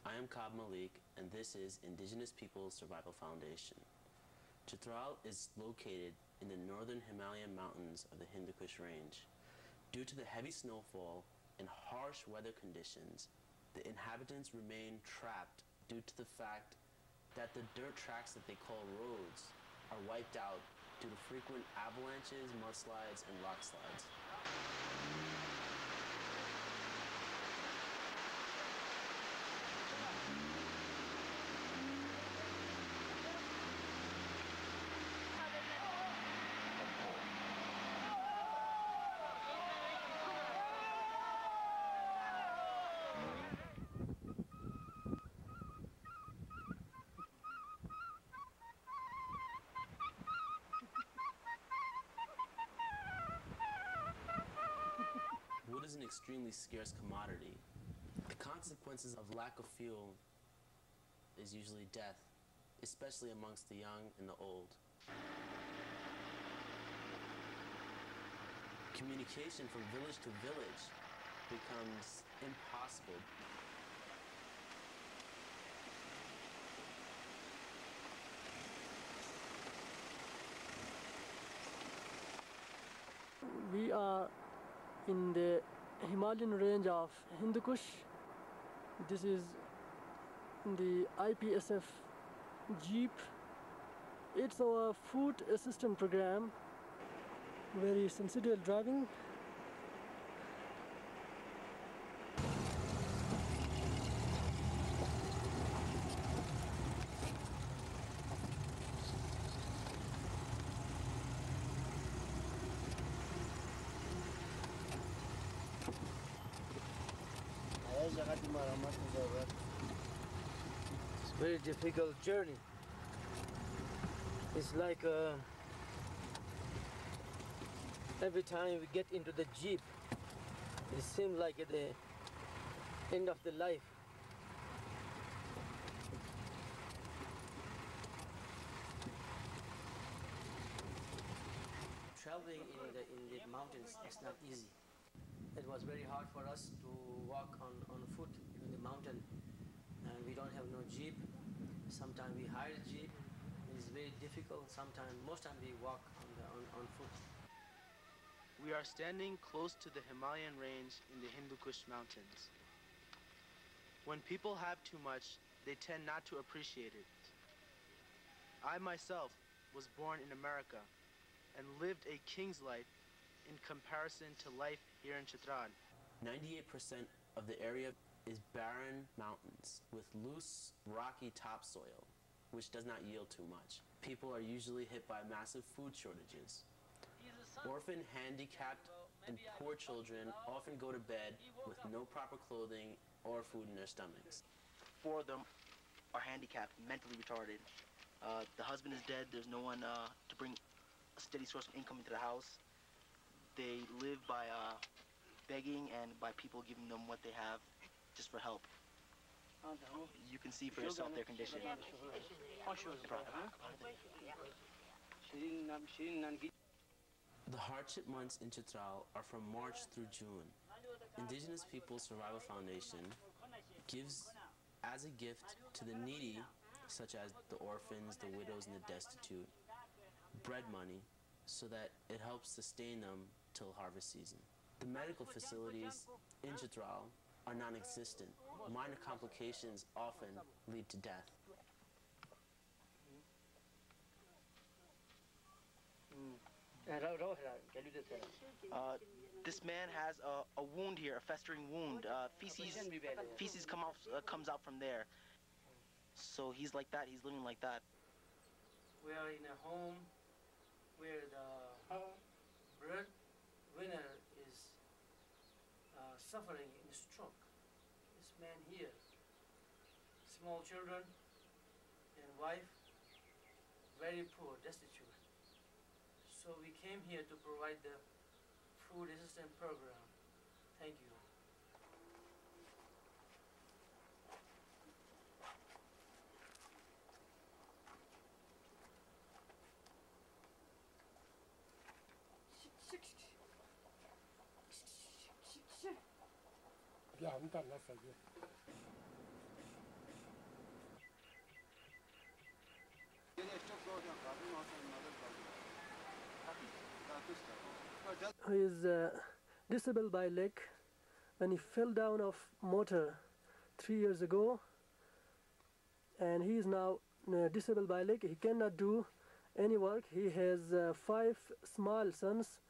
I am Kab Malik, and this is Indigenous Peoples Survival Foundation. Chitral is located in the northern Himalayan mountains of the HinduKush range. Due to the heavy snowfall and harsh weather conditions, the inhabitants remain trapped due to the fact that the dirt tracks that they call roads are wiped out due to frequent avalanches, mudslides, and rock slides. Wood is an extremely scarce commodity. The consequences of lack of fuel is usually death, especially amongst the young and the old. Communication from village to village becomes impossible. We are in the Himalayan range of HinduKush. This is the IPSF Jeep. It's our food assistance program. Very sensitive driving. It's a very difficult journey. It's like every time we get into the Jeep, it seems like at the end of the life. Traveling in the mountains is not easy. It was very hard for us to walk on foot in the mountain, and we don't have no Jeep. Sometimes we hire a Jeep. It's very difficult. Most time we walk on foot. We are standing close to the Himalayan range in the HinduKush mountains. When people have too much, they tend not to appreciate it. I myself was born in America and lived a king's life in comparison to life here in Chitral. 98% of the area is barren mountains with loose, rocky topsoil, which does not yield too much. People are usually hit by massive food shortages. Orphan, handicapped, and poor children often go to bed with no proper clothing or food in their stomachs. 4 of them are handicapped, mentally retarded. The husband is dead. There's no one to bring a steady source of income into the house. They live by begging and by people giving them what they have just for help. You can see for yourself their condition. The hardship months in Chitral are from March through June. Indigenous Peoples Survival Foundation gives as a gift to the needy, such as the orphans, the widows, and the destitute, bread money, so that it helps sustain them till harvest season. The medical facilities in Chitral are non-existent. Minor complications often lead to death. This man has a wound here, a festering wound. Feces comes out from there. So he's like that. He's living like that. We are in a home where the breadwinner is suffering in stroke. This man here, small children and wife, very poor, destitute. So we came here to provide the food assistance program. Thank you. who is disabled by leg. When he fell down off motor 3 years ago, and he is now disabled by leg. He cannot do any work. He has 5 small sons,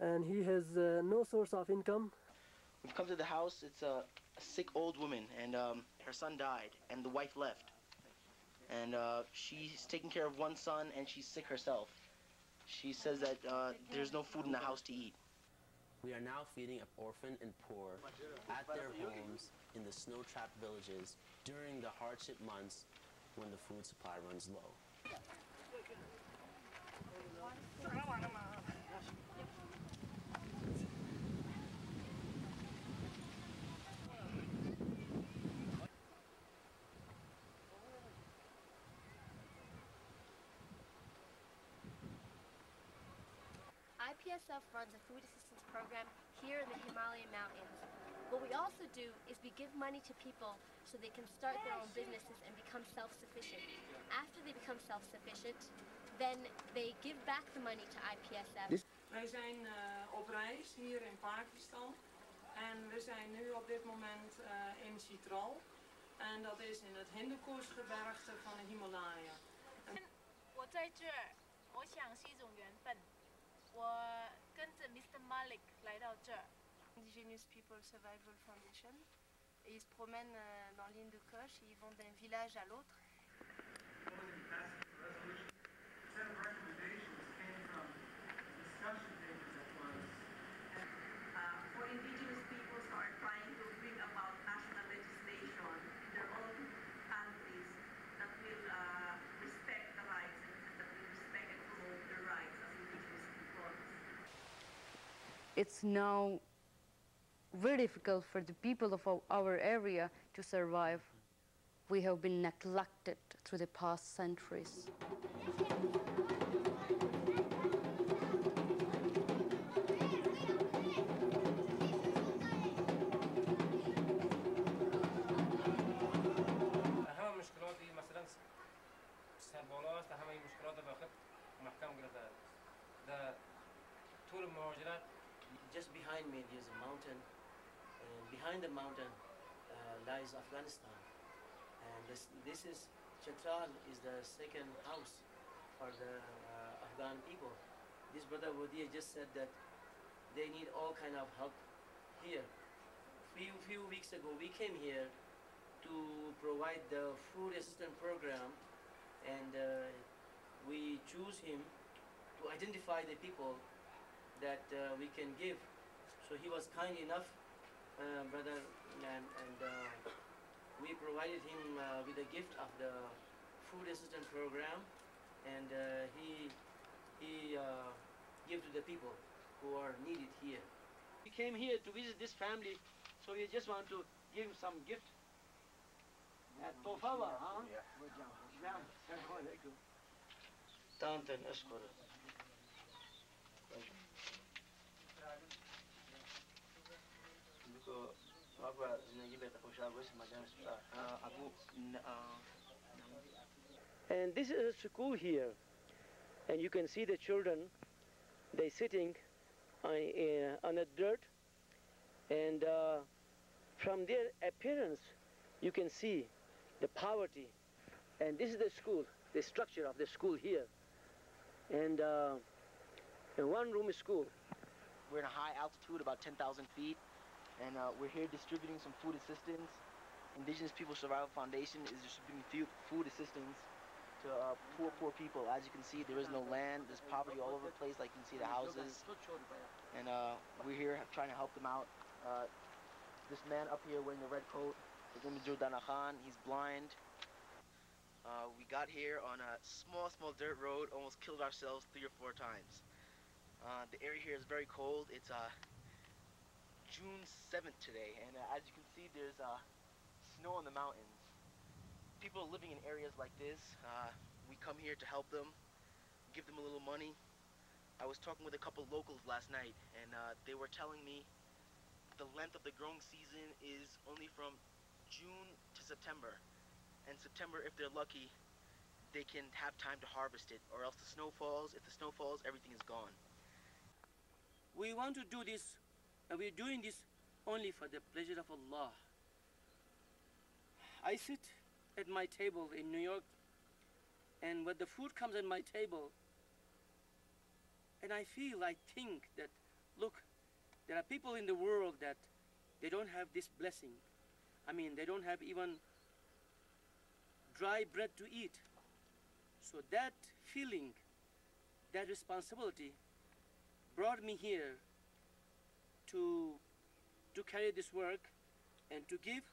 and he has no source of income. We've come to the house. It's a sick old woman, and her son died, and the wife left. And she's taking care of one son, and she's sick herself. She says that there's no food in the house to eat. We are now feeding orphan and poor at their homes in the snow-trapped villages during the hardship months when the food supply runs low. IPSF runs a food assistance program here in the Himalayan mountains. What we also do is we give money to people so they can start their own businesses and become self-sufficient. After they become self-sufficient, then they give back the money to IPSF. Wij zijn op reis hier in Pakistan en we zijn nu op dit moment in Chitral. En dat is in het HinduKush gebergte van de Himalaya. 我在这儿，我想是一种缘分。我跟着 Mr. Malik 来到这儿。Indigenous People Survival Foundation. Ils se promènent dans l'Hindukush, ils vont d'un village à l'autre. For Indigenous peoples who are trying to bring about national legislation in their own countries that will respect the rights and that will respect and promote their rights as Indigenous peoples. It's now very difficult for the people of our area to survive. We have been neglected through the past centuries. Just behind me there's a mountain, and behind the mountain lies Afghanistan. And this is Chitral is the second house for the Afghan people. This brother Wadia just said that they need all kind of help here. Few weeks ago we came here to provide the food assistance program, and we choose him to identify the people that we can give. So he was kind enough, brother, and we provided him with a gift of the food assistance program, and he gave to the people who are needed here. We came here to visit this family, so we just want to give him some gift. Tantan ashkur. And this is a school here, and you can see the children, they sitting on the dirt, and from their appearance you can see the poverty. And this is the school, the structure of the school here, and a one-room school. We're in a high altitude, about 10,000 feet, and we're here distributing some food assistance. Indigenous People Survival Foundation is distributing food assistance to poor people. As you can see, there is no land, there's poverty all over the place, like you can see the houses. And we're here trying to help them out. This man up here wearing the red coat, his name is Jordana Khan, he's blind. We got here on a small dirt road, almost killed ourselves 3 or 4 times. The area here is very cold. It's June 7th today, and as you can see, there's snow on the mountains. People living in areas like this, we come here to help them, give them a little money. I was talking with a couple locals last night, and they were telling me the length of the growing season is only from June to September. And September, if they're lucky, they can have time to harvest it, or else the snow falls. If the snow falls, everything is gone. we want to do this, and we're doing this only for the pleasure of Allah. I sit at my table in New York, and when the food comes on my table, and I think that, look, there are people in the world that they don't have this blessing. I mean, they don't have even dry bread to eat. So that feeling, that responsibility brought me here to carry this work and to give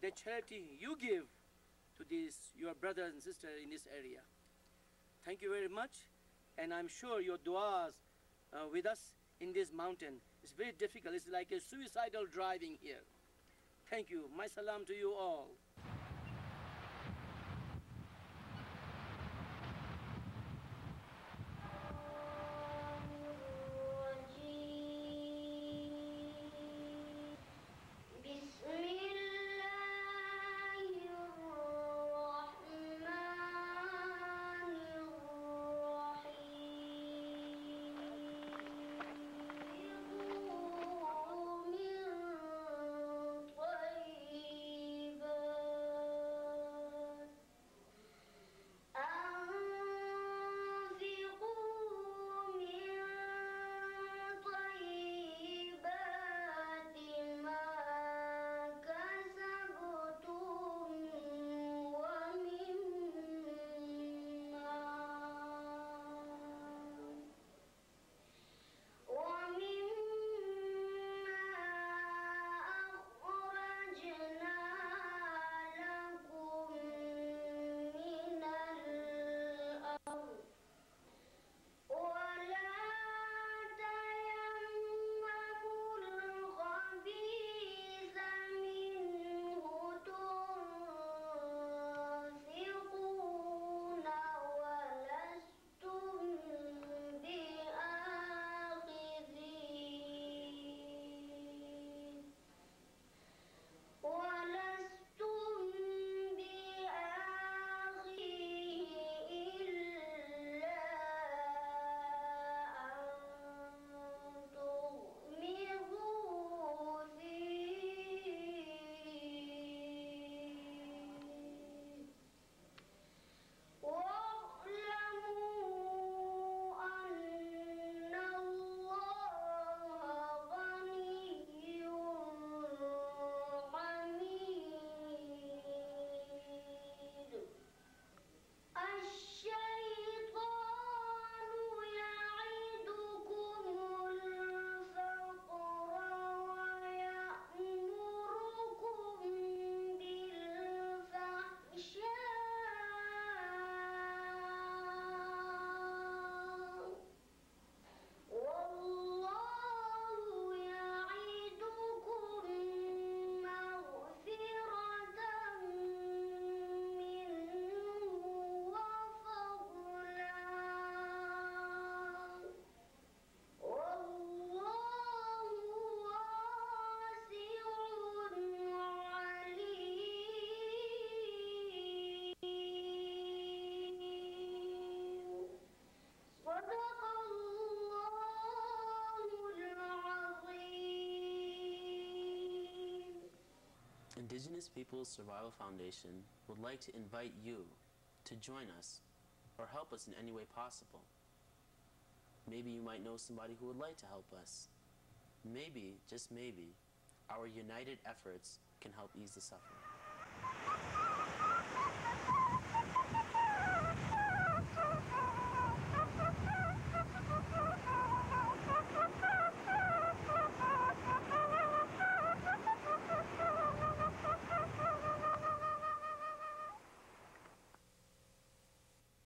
the charity you give to these, your brothers and sisters in this area. Thank you very much, and I'm sure your du'as with us in this mountain is very difficult. It's like a suicidal driving here. Thank you. My salam to you all. Indigenous Peoples Survival Foundation would like to invite you to join us or help us in any way possible. Maybe you might know somebody who would like to help us. Maybe, just maybe, our united efforts can help ease the suffering.